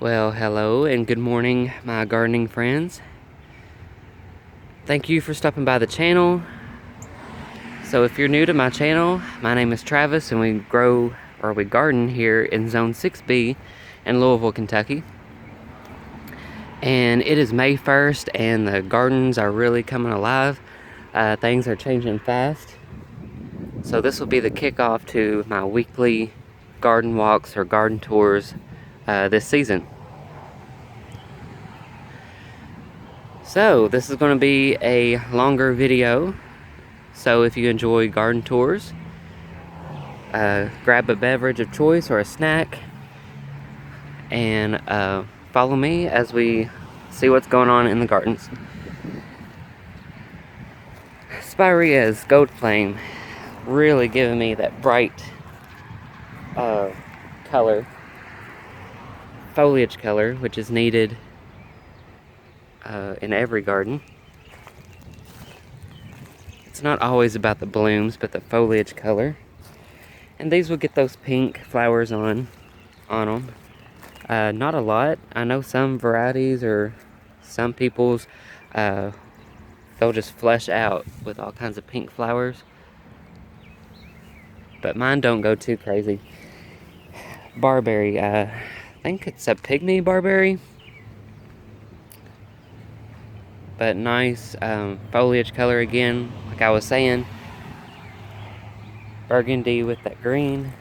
Well, hello and good morning, my gardening friends. Thank you for stopping by the channel. So if you're new to my channel, my name is Travis and we garden here in Zone 6B in Louisville, Kentucky. And it is May 1st and the gardens are really coming alive. Things are changing fast. So this will be the kickoff to my weekly garden walks or garden tours this season. So this is going to be a longer video. So if you enjoy garden tours, grab a beverage of choice or a snack and follow me as we see what's going on in the gardens. Spirea's Gold Flame really giving me that bright color, foliage color, which is needed in every garden. It's not always about the blooms, but the foliage color. And these will get those pink flowers on them. Not a lot. I know some varieties or some people's, they'll just flush out with all kinds of pink flowers. But mine don't go too crazy. Barberry, I think it's a pygmy barberry. But nice foliage color again, like I was saying. Burgundy with that green.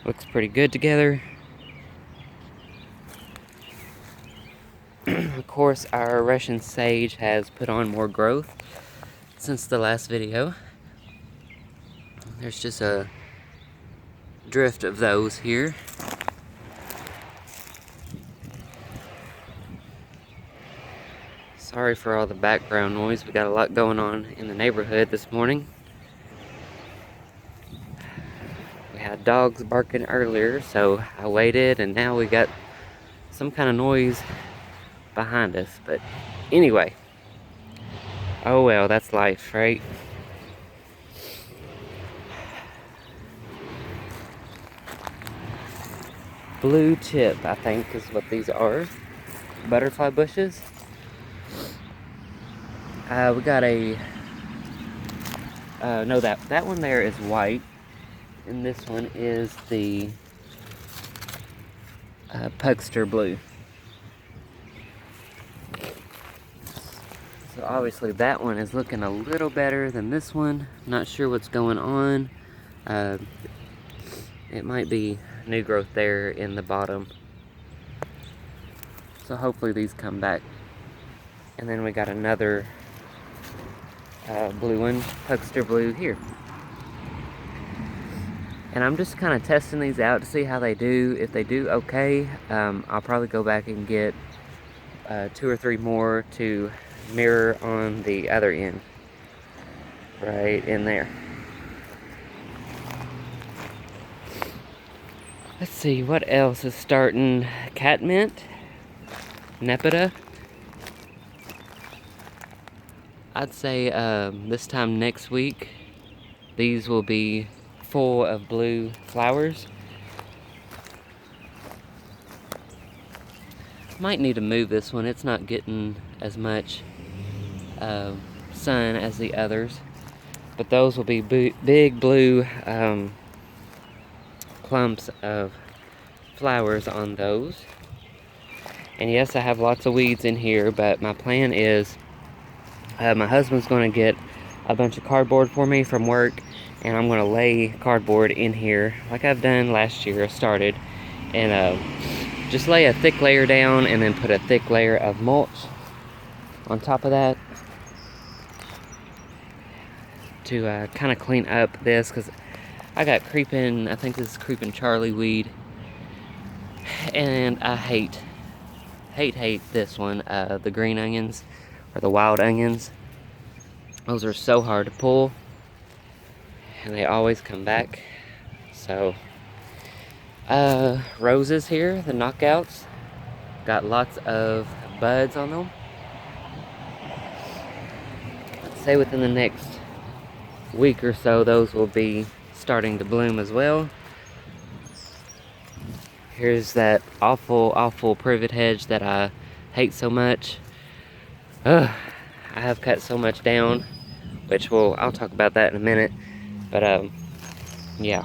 Looks pretty good together. Of course, our Russian sage has put on more growth since the last video. There's just a drift of those here. Sorry for all the background noise. We got a lot going on in the neighborhood this morning. We had dogs barking earlier, so I waited, and now we got some kind of noise behind us. But anyway, oh well, that's life, right? Blue chip, I think, is what these are. Butterfly bushes. We got a no, that one there is white, and this one is the Pugster blue. So obviously that one is looking a little better than this one. Not sure what's going on. It might be new growth there in the bottom. So hopefully these come back. And then we got another blue one, Pugster blue here. And I'm just kind of testing these out to see how they do. If they do okay, I'll probably go back and get 2 or 3 more to mirror on the other end, right in there. Let's see, what else is starting? Catmint, Nepeta. I'd say this time next week, these will be full of blue flowers. Might need to move this one. It's not getting as much sun as the others, but those will be big blue clumps of flowers on those. And yes, I have lots of weeds in here, but my plan is my husband's going to get a bunch of cardboard for me from work, and I'm going to lay cardboard in here like I've done last year. I started, and just lay a thick layer down and then put a thick layer of mulch on top of that to kind of clean up this, because I got creeping, I think this is creeping Charlie weed, and I hate this one, the green onions or the wild onions. Those are so hard to pull and they always come back. So roses here, the knockouts, got lots of buds on them. I'd say within the next week or so those will be starting to bloom as well. Here's that awful privet hedge that I hate so much. I have cut so much down, which I'll talk about that in a minute. But yeah,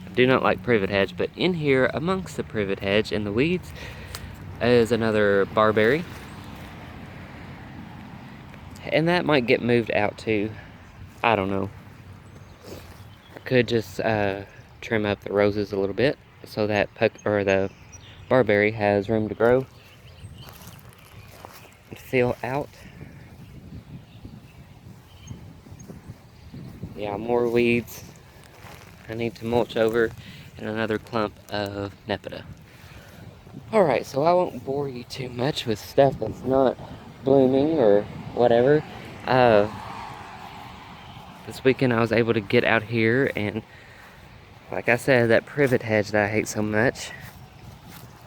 I do not like privet hedge. But in here, amongst the privet hedge and the weeds, is another barberry, and that might get moved out too. I don't know. I could just trim up the roses a little bit so that the barberry has room to grow and fill out. Yeah, more weeds I need to mulch over, and another clump of nepeta. Alright, so I won't bore you too much with stuff that's not blooming or whatever. This weekend I was able to get out here, and like I said, that privet hedge that I hate so much,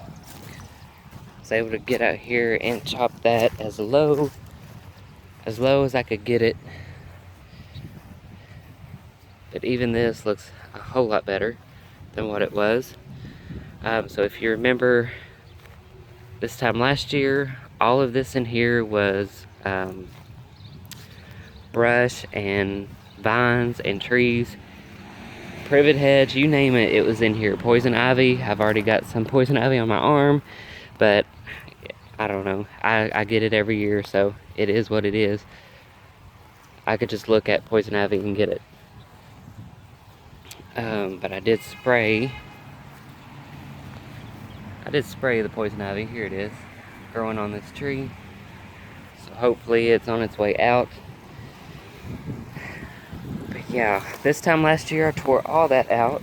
I was able to get out here and chop that as low as I could get it. But even this looks a whole lot better than what it was. So if you remember, this time last year, all of this in here was brush and vines and trees. Privet hedge, you name it, it was in here. Poison ivy, I've already got some poison ivy on my arm, but I don't know. I get it every year, so it is what it is. I could just look at poison ivy and get it. But I did spray the poison ivy. Here it is, growing on this tree. So hopefully it's on its way out. But yeah, this time last year I tore all that out.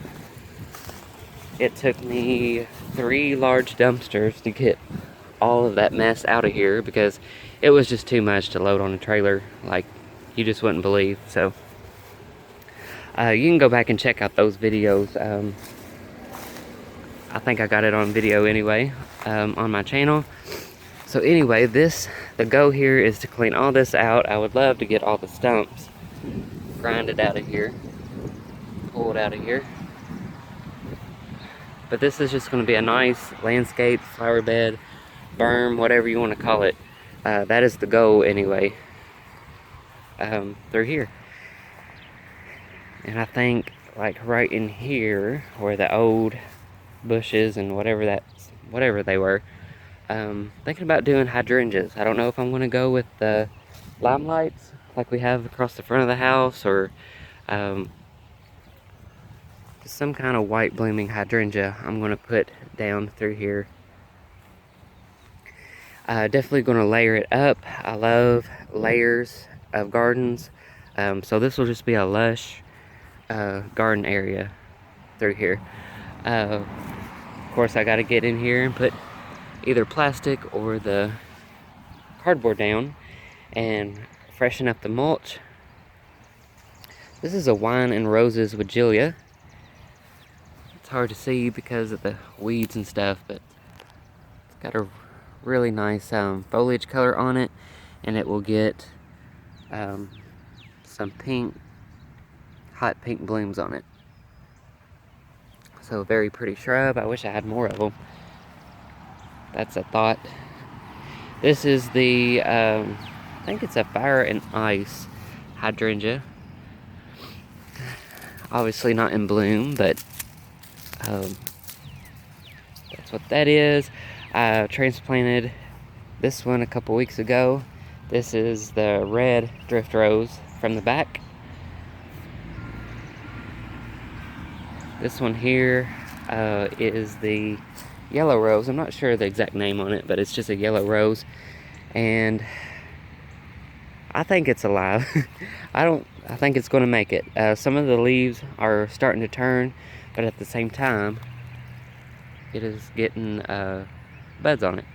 It took me 3 large dumpsters to get all of that mess out of here because it was just too much to load on a trailer, like you just wouldn't believe. So you can go back and check out those videos. I think I got it on video anyway, on my channel. So anyway, the go here is to clean all this out. I would love to get all the stumps grinded out of here, pulled out of here. But this is just going to be a nice landscape, flower bed, berm, whatever you want to call it. That is the goal anyway, through here. And I think like right in here where the old bushes and whatever they were, thinking about doing hydrangeas. I don't know if I'm going to go with the limelights like we have across the front of the house, or some kind of white blooming hydrangea I'm going to put down through here. Definitely going to layer it up. I love layers of gardens. So this will just be a lush garden area through here. Of course, I got to get in here and put either plastic or the cardboard down and freshen up the mulch. This is a wine and roses Weigela. It's hard to see because of the weeds and stuff, but it's got a really nice foliage color on it, and it will get some hot pink blooms on it. So a very pretty shrub. I wish I had more of them. That's a thought. This is the I think it's a fire and ice hydrangea. Obviously not in bloom, but that's what that is. I transplanted this one a couple weeks ago. This is the red drift rose from the back. This one here is the yellow rose. I'm not sure the exact name on it, but it's just a yellow rose. And I think it's alive. I think it's going to make it. Some of the leaves are starting to turn, but at the same time, it is getting buds on it.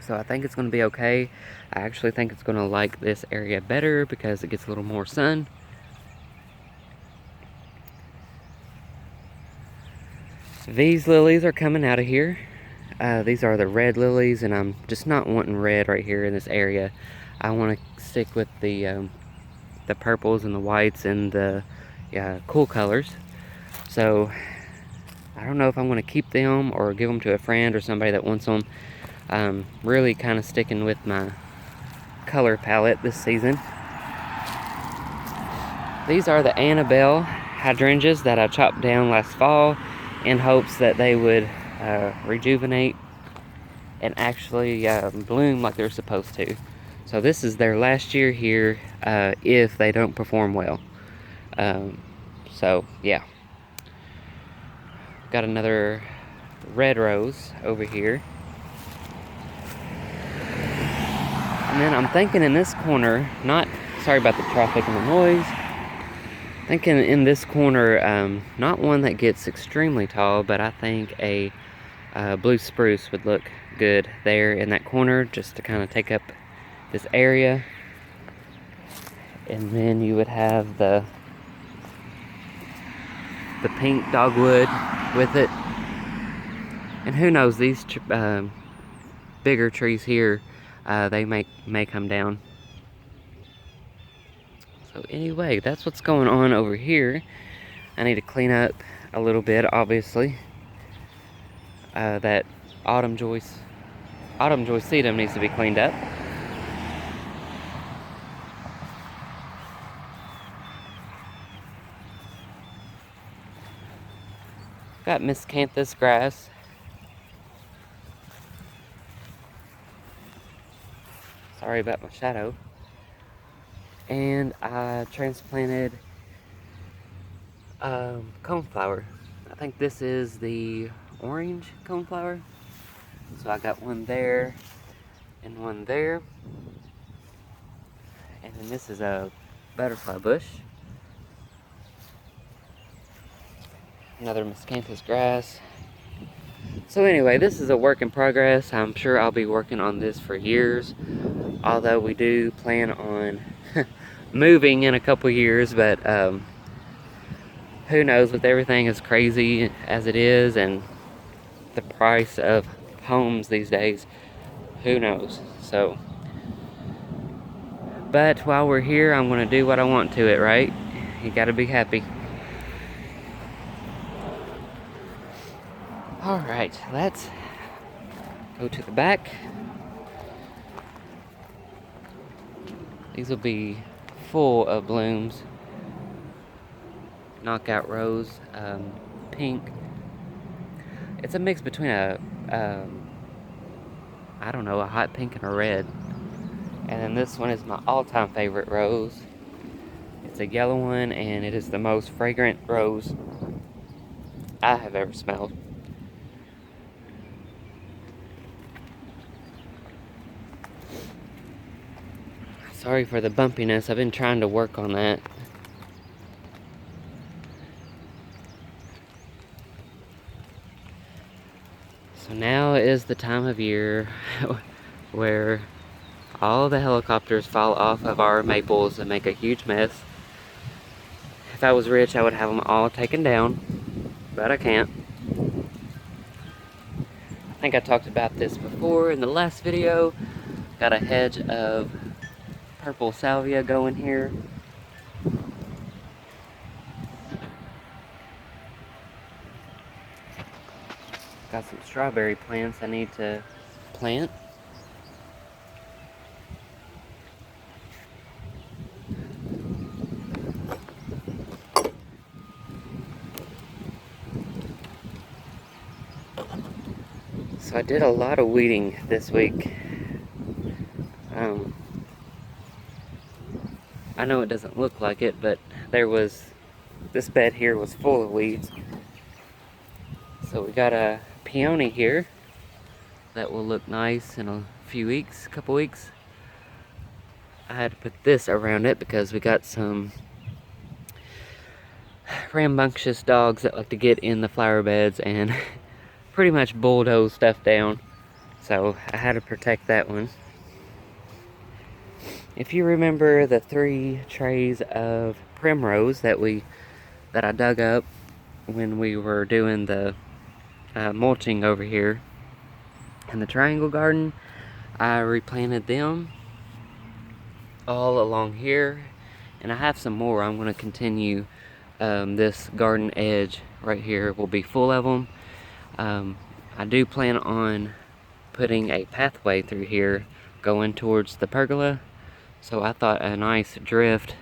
So I think it's going to be okay. I actually think it's going to like this area better because it gets a little more sun. These lilies are coming out of here. These are the red lilies, and I'm just not wanting red right here in this area. I want to stick with the purples and the whites and the cool colors. So I don't know if I'm going to keep them or give them to a friend or somebody that wants them. Really kind of sticking with my color palette this season. These are the Annabelle Hydrangeas that I chopped down last fall in hopes that they would rejuvenate and actually bloom like they're supposed to. So this is their last year here if they don't perform well. So yeah. Got another red rose over here. And then I'm thinking in this corner, sorry about the traffic and the noise. Thinking in this corner, not one that gets extremely tall, but I think a blue spruce would look good there in that corner just to kind of take up this area. And then you would have the pink dogwood with it. And who knows, these bigger trees here, they may come down. So anyway, that's what's going on over here. I need to clean up a little bit, obviously. That autumn joy sedum needs to be cleaned up. Got miscanthus grass. Sorry about my shadow. And I transplanted coneflower. I think this is the orange coneflower. So I got one there and one there. And then this is a butterfly bush. Another miscanthus grass. So anyway, this is a work in progress. I'm sure I'll be working on this for years. Although we do plan on moving in a couple years, but who knows, with everything as crazy as it is and the price of homes these days, who knows. So, but while we're here, I'm going to do what I want to it, right? You got to be happy. Alright, let's go to the back. These will be full of blooms. Knockout rose, pink. It's a mix between I don't know, a hot pink and a red. And then this one is my all-time favorite rose. It's a yellow one, and it is the most fragrant rose I have ever smelled. Sorry for the bumpiness, I've been trying to work on that. So now is the time of year where all the helicopters fall off of our maples and make a huge mess. If I was rich, I would have them all taken down, but I can't. I think I talked about this before in the last video. Got a hedge of purple salvia going here. Got some strawberry plants I need to plant. So I did a lot of weeding this week. I know it doesn't look like it, but this bed here was full of weeds. So we got a peony here that will look nice in a couple weeks. I had to put this around it because we got some rambunctious dogs that like to get in the flower beds and pretty much bulldoze stuff down. So I had to protect that one. If you remember the 3 trays of primrose that I dug up when we were doing the mulching over here in the triangle garden, I replanted them all along here, and I have some more. I'm going to continue this garden edge right here will be full of them. I do plan on putting a pathway through here going towards the pergola, so I thought a nice drift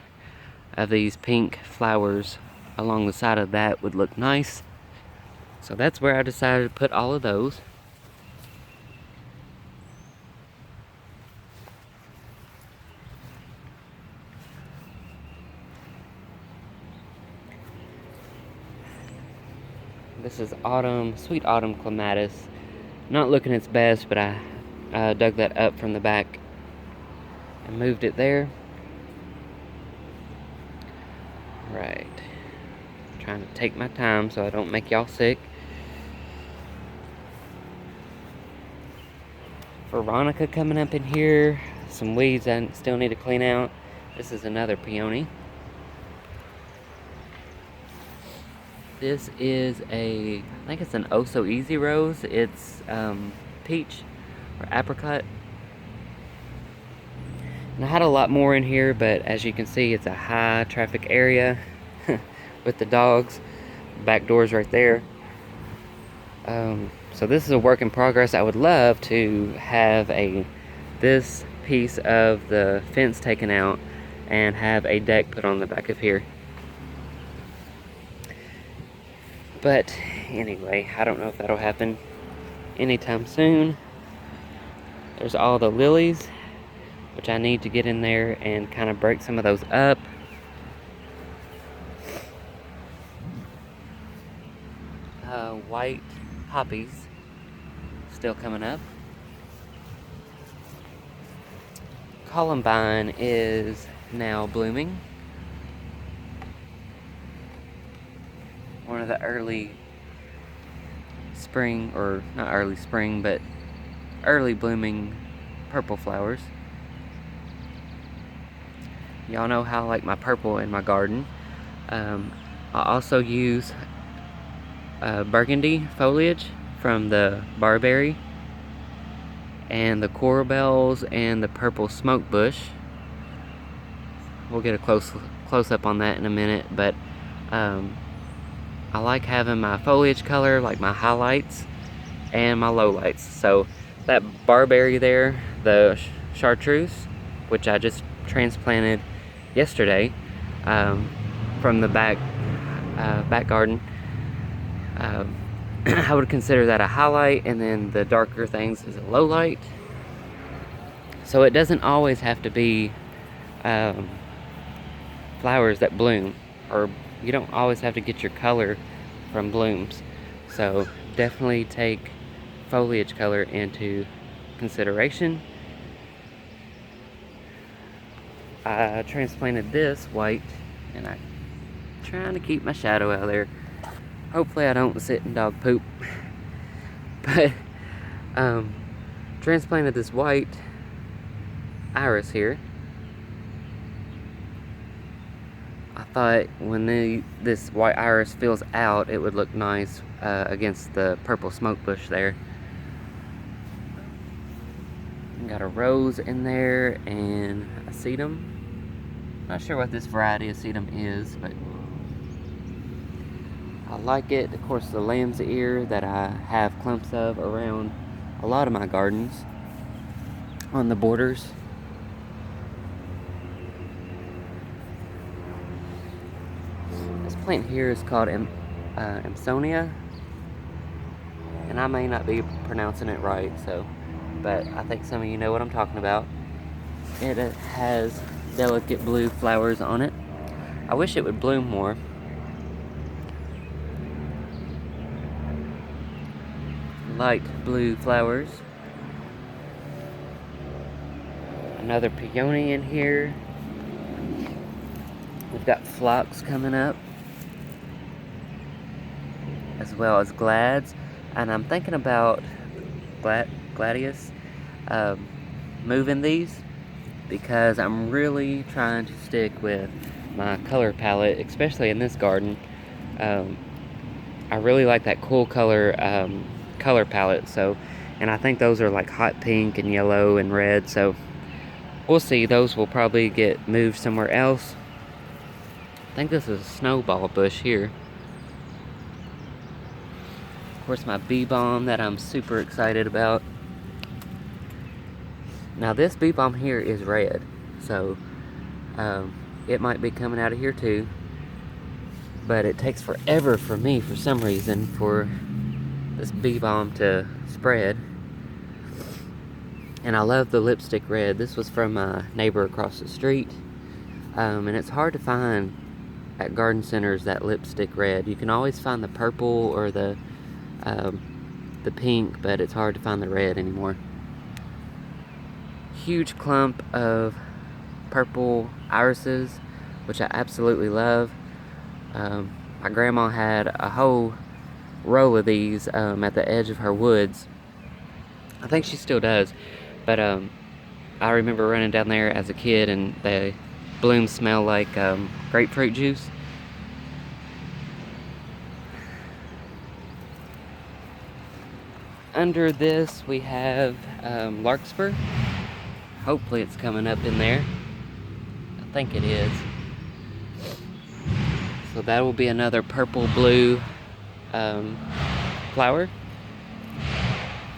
of these pink flowers along the side of that would look nice. So that's where I decided to put all of those. This is sweet autumn clematis. Not looking its best, but I dug that up from the back and moved it there. Right. Trying to take my time so I don't make y'all sick. Veronica coming up in here. Some weeds I still need to clean out. This is another peony. This is I think it's an Oh So Easy rose. It's peach or apricot. And I had a lot more in here, but as you can see, it's a high traffic area with the dogs. Back door's right there. So this is a work in progress. I would love to have this piece of the fence taken out and have a deck put on the back of here. But anyway, I don't know if that'll happen anytime soon. There's all the lilies, which I need to get in there and kind of break some of those up. White poppies still coming up. Columbine is now blooming. One of the early spring, or not early spring, but early blooming purple flowers. Y'all know how I like my purple in my garden. I also use burgundy foliage from the barberry and the coral bells and the purple smoke bush. We'll get a close up on that in a minute, but I like having my foliage color, like my highlights and my lowlights. So that barberry there, the chartreuse, which I just transplanted yesterday from the back garden, I would consider that a highlight, and then the darker things is a low light. So it doesn't always have to be flowers that bloom, or you don't always have to get your color from blooms. So definitely take foliage color into consideration. I transplanted this white, and I'm trying to keep my shadow out of there. Hopefully I don't sit in dog poop. But transplanted this white iris here. I thought when this white iris fills out, it would look nice against the purple smoke bush there. Got a rose in there and a sedum. Not sure what this variety of sedum is, but I like it. Of course, the lamb's ear that I have clumps of around a lot of my gardens on the borders. This plant here is called Amsonia, and I may not be pronouncing it right, but I think some of you know what I'm talking about. It has delicate blue flowers on it. I wish it would bloom more. Light blue flowers. Another peony in here. We've got phlox coming up, as well as glads, and I'm thinking about gladius moving these, because I'm really trying to stick with my color palette, especially in this garden. I really like that cool color palette, and I think those are like hot pink and yellow and red, so we'll see. Those will probably get moved somewhere else. I think this is a snowball bush here. course, my bee balm that I'm super excited about. Now this bee balm here is red, so it might be coming out of here too. But it takes forever for me, for some reason, for this bee balm to spread. And I love the lipstick red. This was from my neighbor across the street. And it's hard to find at garden centers that lipstick red. You can always find the purple or the pink, but it's hard to find the red anymore. Huge clump of purple irises, which I absolutely love. My grandma had a whole row of these at the edge of her woods. I think she still does, but I remember running down there as a kid, and the blooms smell like grapefruit juice. Under this we have larkspur. Hopefully it's coming up in there. I think it is. So that will be another purple blue flower.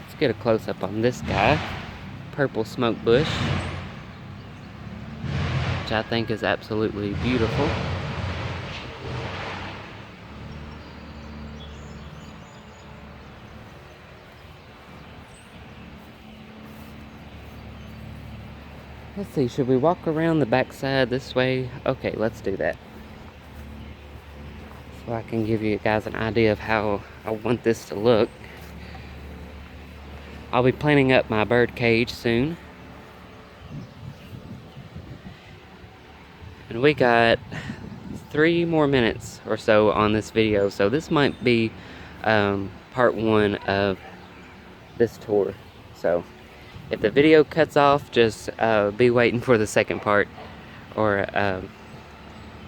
Let's get a close-up on this guy. Purple smoke bush, which I think is absolutely beautiful. Let's see, should we walk around the backside this way? Okay, let's do that. So I can give you guys an idea of how I want this to look. I'll be planning up my bird cage soon. And we got 3 more minutes or so on this video, so this might be part 1 of this tour. So if the video cuts off, just be waiting for the second part, or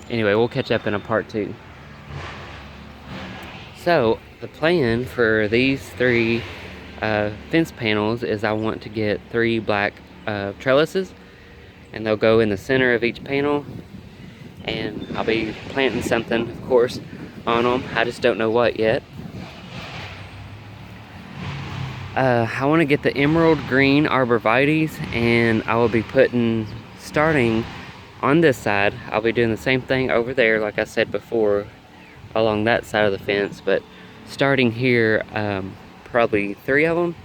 anyway, we'll catch up in a part 2. So the plan for these 3 fence panels is I want to get 3 black trellises, and they'll go in the center of each panel, and I'll be planting something, of course, on them. I just don't know what yet. I want to get the emerald green arborvitaes, and I will be starting on this side. I'll be doing the same thing over there, like I said before, along that side of the fence, but starting here, probably 3 of them.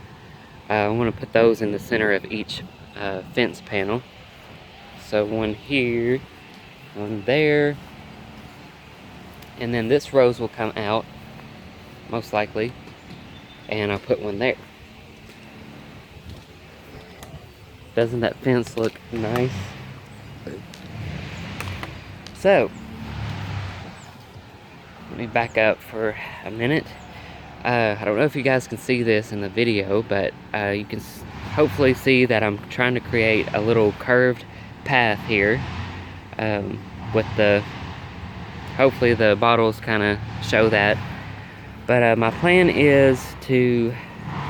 I want to put those in the center of each fence panel. So one here, one there, and then this rose will come out, most likely, and I'll put one there. Doesn't that fence look nice? So, let me back up for a minute. I don't know if you guys can see this in the video, but you can hopefully see that I'm trying to create a little curved path here with hopefully the bottles kind of show that. But my plan is to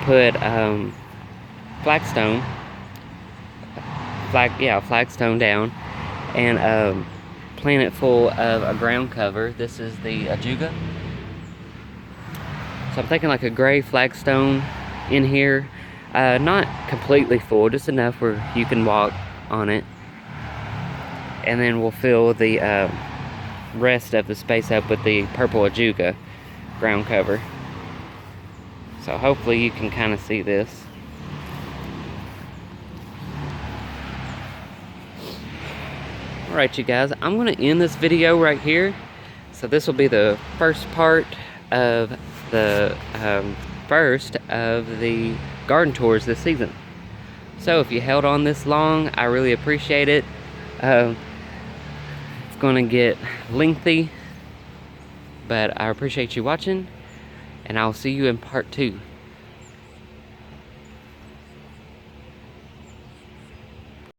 put flagstone down, and plant it full of a ground cover. This is the ajuga. So I'm thinking like a gray flagstone in here, not completely full, just enough where you can walk on it. And then we'll fill the rest of the space up with the purple ajuga ground cover. So hopefully you can kind of see this. Alright you guys, I'm going to end this video right here. So this will be the first part of the first of the garden tours this season. So if you held on this long, I really appreciate it. It's going to get lengthy, but I appreciate you watching, and I'll see you in part 2.